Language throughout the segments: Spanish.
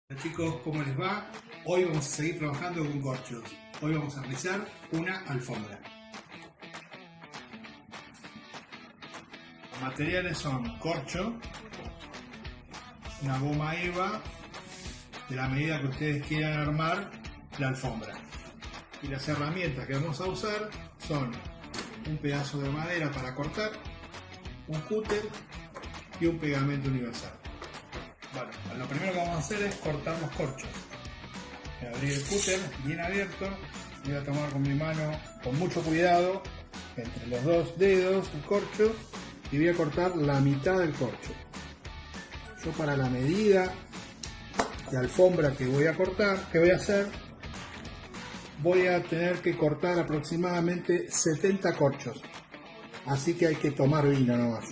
Hola chicos, ¿cómo les va? Hoy vamos a seguir trabajando con corchos. Hoy vamos a realizar una alfombra. Los materiales son corcho, una goma eva de la medida que ustedes quieran armar la alfombra. Y las herramientas que vamos a usar son un pedazo de madera para cortar, un cúter y un pegamento universal. Bueno, lo primero que vamos a hacer es cortar los corchos. Voy a abrir el cúter bien abierto, voy a tomar con mi mano con mucho cuidado entre los dos dedos el corcho y voy a cortar la mitad del corcho. Yo para la medida de alfombra que voy a cortar, que voy a hacer, voy a tener que cortar aproximadamente 70 corchos. Así que hay que tomar vino nomás.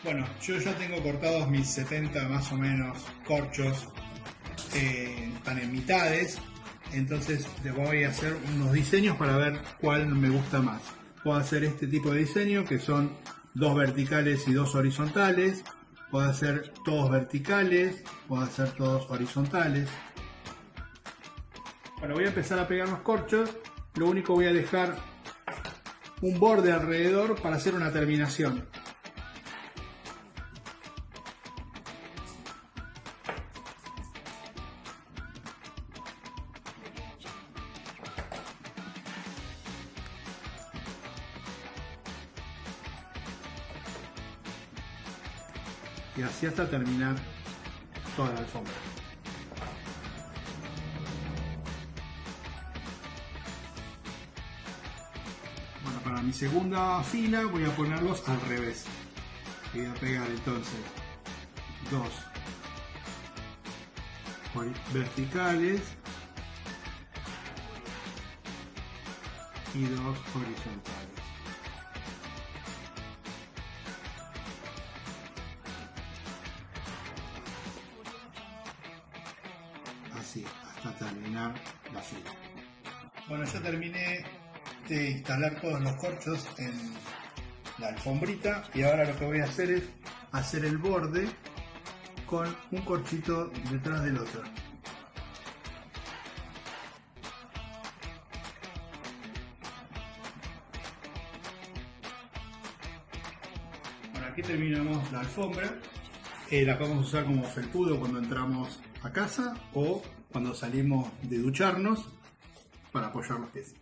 Bueno, yo ya tengo cortados mis 70 más o menos corchos, están en mitades, entonces les voy a hacer unos diseños para ver cuál me gusta más. Puedo hacer este tipo de diseño que son dos verticales y dos horizontales, puedo hacer todos verticales, puedo hacer todos horizontales. Bueno, voy a empezar a pegar los corchos, lo único voy a dejar un borde alrededor para hacer una terminación. Y así hasta terminar toda la alfombra. Bueno, para mi segunda fila voy a ponerlos al revés. Voy a pegar entonces dos verticales y dos horizontales. Así, hasta terminar la fila. Bueno, ya terminé de instalar todos los corchos en la alfombrita y ahora lo que voy a hacer es hacer el borde con un corchito detrás del otro. Bueno, aquí terminamos la alfombra. La podemos usar como felpudo cuando entramos a casa o cuando salimos de ducharnos para apoyar los pies.